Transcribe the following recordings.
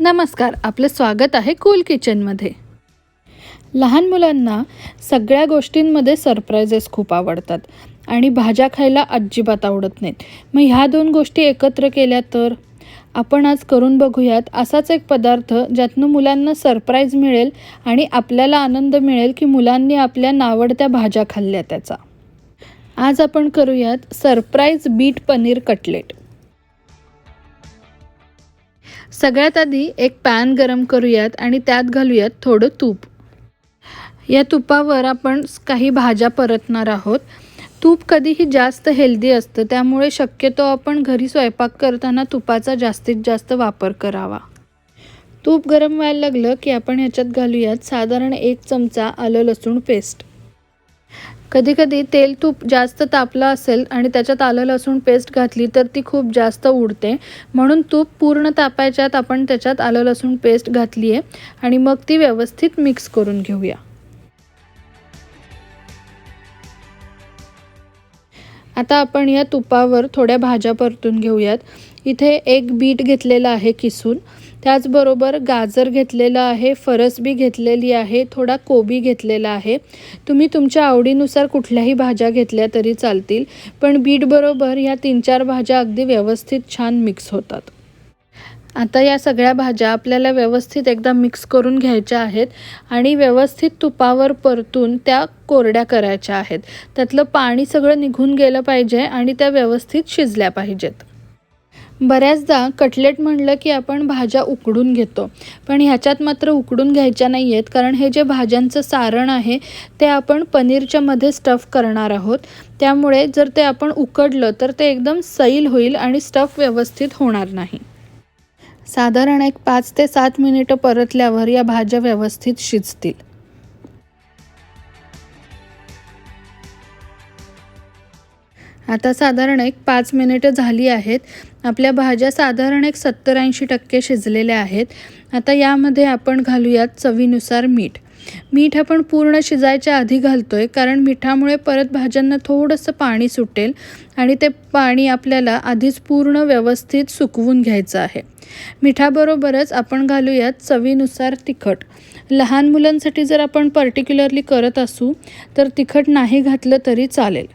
नमस्कार, आपलं स्वागत आहे कूल किचनमध्ये. लहान मुलांना सगळ्या गोष्टींमध्ये सरप्राइजेस खूप आवडतात आणि भाज्या खायला अजिबात आवडत नाहीत. मग ह्या दोन गोष्टी एकत्र केल्या तर आपण आज करून बघूयात असाच एक पदार्थ ज्यातनं मुलांना सरप्राईज मिळेल आणि आपल्याला आनंद मिळेल की मुलांनी आपल्या नावडत्या भाज्या खाल्ल्या त्याचा. आज आपण करूयात सरप्राईज बीट पनीर कटलेट. सगळ्यात आधी एक पॅन गरम करूयात आणि त्यात घालूयात थोडं तूप. या तुपावर आपण काही भाज्या परतणार आहोत. तूप कधीही जास्त हेल्दी असतं, त्यामुळे शक्यतो आपण घरी स्वयंपाक करताना तुपाचा जास्तीत जास्त वापर करावा. तूप गरम व्हायला लागलं की आपण ह्याच्यात घालूयात साधारण 1 चमचा आलं लसूण पेस्ट. कधीकधी तेल तूप जास्त तापलं असेल आणि त्याच्यात आलं लसूण पेस्ट घातली तर ती खूप जास्त उडते, म्हणून तूप पूर्ण तापायच्यात आपण त्याच्यात आलं लसूण पेस्ट घातली आहे आणि मग ती व्यवस्थित मिक्स करून घेऊया. आता आपण या तुपावर थोड्या भाज्या परतून घेऊयात. इथे एक बीट घेतलेला आहे किसून, त्याचबरोबर गाजर घेतलेलं आहे, फरसबी घेतलेली आहे, थोडा कोबी घेतलेला आहे. तुम्ही तुमच्या आवडीनुसार कुठल्याही भाज्या घेतल्या तरी चालतील, पण बीटबरोबर ह्या 3-4 भाज्या अगदी व्यवस्थित छान मिक्स होतात. आता या सगळ्या भाज्या आपल्याला व्यवस्थित एकदा मिक्स करून घ्यायच्या आहेत आणि व्यवस्थित तुपावर परतून त्या कोरड्या करायच्या आहेत. त्यातलं पाणी सगळं निघून गेलं पाहिजे आणि त्या व्यवस्थित शिजल्या पाहिजेत. बऱ्याचदा कटलेट म्हणलं की आपण भाज्या उकडून घेतो, पण ह्याच्यात मात्र उकडून घ्यायच्या नाही आहेत, कारण हे जे भाज्यांचं सारण आहे ते आपण पनीरच्या मध्ये स्टफ करणार आहोत. त्यामुळे जर ते आपण उकडलं तर ते एकदम सैल होईल आणि स्टफ व्यवस्थित होणार नाही. साधारण एक 5 ते 7 मिनिटं परतल्यावर या भाज्या व्यवस्थित शिजतील. आता साधारण एक 5 मिनिटं झाली आहेत. आपल्या भाज्या साधारण एक 70-80% शिजलेल्या आहेत. आता यामध्ये आपण घालूयात चवीनुसार मीठ. मीठ आपण पूर्ण शिजायच्या आधी घालतोय, कारण मिठामुळे परत भाज्यांना थोडंसं पाणी सुटेल आणि ते पाणी आपल्याला आधीच पूर्ण व्यवस्थित सुकवून घ्यायचं आहे. मिठाबरोबरच आपण घालूयात चवीनुसार तिखट. लहान मुलांसाठी जर आपण पर्टिक्युलरली करत असू तर तिखट नाही घातलं तरी चालेल.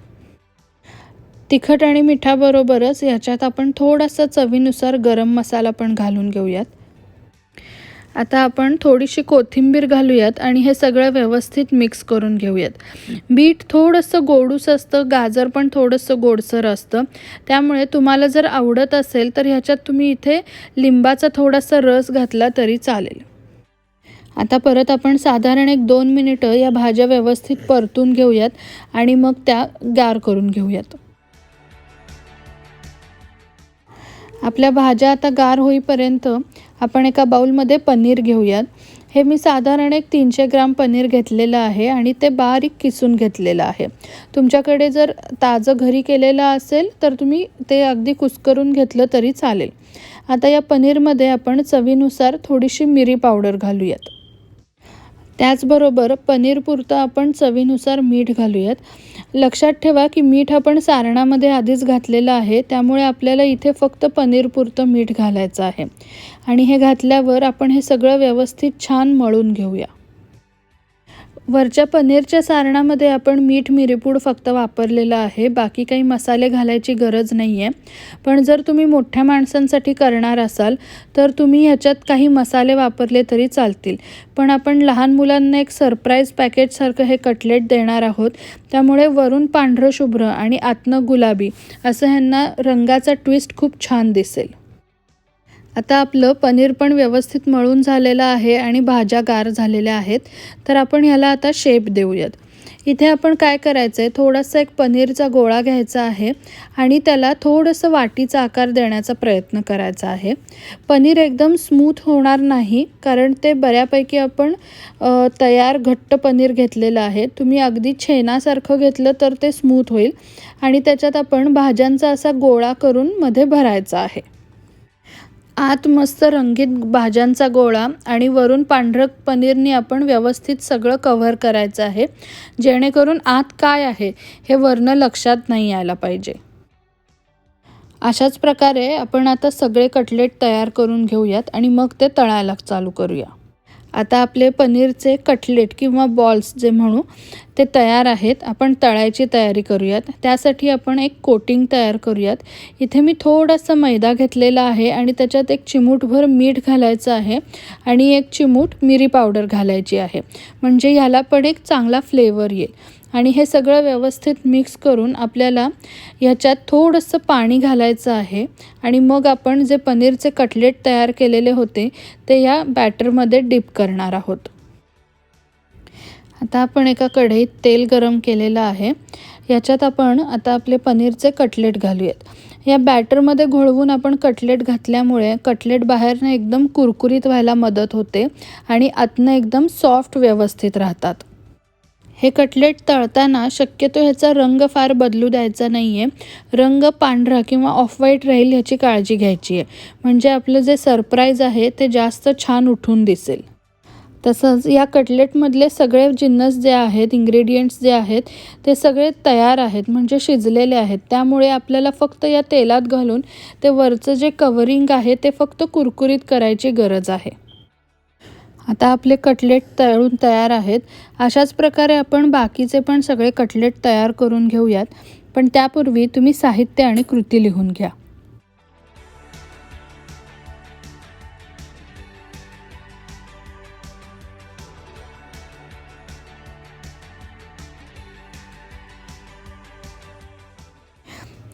तिखट आणि मिठाबरोबरच याच्यात आपण थोडासा चवीनुसार गरम मसाला पण घालून घेऊयात. आता आपण थोडीशी कोथिंबीर घालूयात आणि हे सगळं व्यवस्थित मिक्स करून घेऊयात. बीट थोडंसं गोडूस असतं, गाजर पण थोडंसं गोडसर असतं, त्यामुळे तुम्हाला जर आवडत असेल तर ह्याच्यात तुम्ही इथे लिंबाचा थोडासा रस घातला तरी चालेल. आता परत आपण साधारण एक 2 मिनिटं या भाज्या व्यवस्थित परतून घेऊयात आणि मग त्या गार करून घेऊयात. आपल्या भाज्या आता गार होईपर्यंत आपण एका बाउलमध्ये पनीर घेऊयात. हे मी साधारण एक 300 ग्राम पनीर घेतलेलं आहे आणि ते बारीक किसून घेतलेलं आहे. तुमच्याकडे जर ताजं घरी केलेलं असेल तर तुम्ही ते अगदी कुस्करून घेतलं तरी चालेल. आता या पनीरमध्ये आपण चवीनुसार थोडीशी मिरी पावडर घालूयात. त्याचबरोबर पनीरपुरतं आपण चवीनुसार मीठ घालूयात. लक्षात ठेवा की मीठ आपण सारणामध्ये आधीच घातलेलं आहे, त्यामुळे आपल्याला इथे फक्त पनीरपुरतं मीठ घालायचं आहे आणि हे घातल्यावर आपण हे सगळं व्यवस्थित छान मळून घेऊया. वरच्या पनीरच्या सारणामध्ये आपण मीठ मिरीपूड फक्त वापरलेलं आहे, बाकी काही मसाले घालायची गरज नाही आहे. पण जर तुम्ही मोठ्या माणसांसाठी करणार असाल तर तुम्ही ह्याच्यात काही मसाले वापरले तरी चालतील, पण आपण लहान मुलांना एक सरप्राईज पॅकेटसारखं हे कटलेट देणार आहोत, त्यामुळे वरून पांढरं शुभ्र आणि आतनं गुलाबी असं ह्यांना रंगाचा ट्विस्ट खूप छान दिसेल. आता आपलं पनीर पण व्यवस्थित मळून झालेलं आहे आणि भाज्या गार झालेल्या आहेत, तर आपण ह्याला आता शेप देऊयात. इथे आपण काय करायचं आहे, थोडासा एक पनीरचा गोळा घ्यायचा आहे आणि त्याला थोडंसं वाटीचा आकार देण्याचा प्रयत्न करायचा आहे. पनीर एकदम स्मूथ होणार नाही, कारण ते बऱ्यापैकी आपण तयार घट्ट पनीर घेतलेलं आहे. तुम्ही अगदी छेनासारखं घेतलं तर ते स्मूथ होईल आणि त्याच्यात आपण भाज्यांचा असा गोळा करून मध्ये भरायचा आहे. आत मस्त रंगीत भाज्यांचा गोळा आणि वरून पांढरं पनीरनी आपण व्यवस्थित सगळं कव्हर करायचं आहे, जेणेकरून आत काय आहे हे वरनं लक्षात नाही यायला पाहिजे. अशाच प्रकारे आपण आता सगळे कटलेट तयार करून घेऊयात आणि मग ते तळायला चालू करूया. आता आपले पनीरचे कटलेट किंवा बॉल्स जे म्हणू ते तयार आहेत. आपण तळायची तयारी करूयात. त्यासाठी आपण एक कोटिंग तयार करूयात. इथे मी थोडासा मैदा घेतलेला आहे आणि त्याच्यात एक चिमूटभर मीठ घालायचं आहे आणि एक चिमूट मिरी पावडर घालायची आहे, म्हणजे ह्याला पण एक चांगला फ्लेवर येईल. आणि हे सगळं व्यवस्थित मिक्स करून आपल्याला ह्याच्यात थोडंसं पाणी घालायचं आहे आणि मग आपण जे पनीरचे कटलेट तयार केलेले होते ते या बॅटरमध्ये डिप करणार आहोत. आता आपण एका कढईत तेल गरम केलेलं आहे. याच्यात आपण आता आपले पनीरचे कटलेट घालूयात. या बॅटरमध्ये घोळवून आपण कटलेट घातल्यामुळे कटलेट बाहेरनं एकदम कुरकुरीत व्हायला मदत होते आणि आतनं एकदम सॉफ्ट व्यवस्थित राहतात. हे कटलेट तळताना शक्यतो ह्याचा रंग फार बदलू द्यायचा नाही आहे. रंग पांढरा किंवा ऑफ व्हाईट राहील ह्याची काळजी घ्यायची आहे, म्हणजे आपलं जे सरप्राईज आहे ते जास्त छान उठून दिसेल. तसंच या कटलेटमधले सगळे जिन्नस जे आहेत, इन्ग्रेडियंट्स जे आहेत ते सगळे तयार आहेत, म्हणजे शिजलेले आहेत. त्यामुळे आपल्याला फक्त या तेलात घालून ते वरचं जे कवरिंग आहे ते फक्त कुरकुरीत करायची गरज आहे. आता आपले कटलेट तळून तयार आहेत. अशाच प्रकारे आपण बाकीचे पण सगळे कटलेट तयार करून घेऊयात. पण त्यापूर्वी तुम्ही साहित्य आणि कृती लिहून घ्या.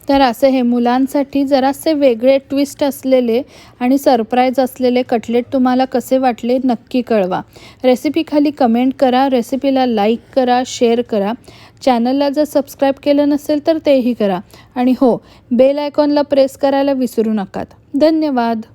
तर असे हे मुलांसाठी जरासे वेगळे ट्विस्ट असलेले आणि सरप्राईज असलेले कटलेट तुम्हाला कसे वाटले नक्की कळवा. रेसिपी खाली कमेंट करा, रेसिपीला लाईक करा, शेअर करा. चॅनलला जर सबस्क्राईब केलं नसेल तर तेही करा आणि हो, बेल आयकॉनला प्रेस करायला विसरू नका. धन्यवाद.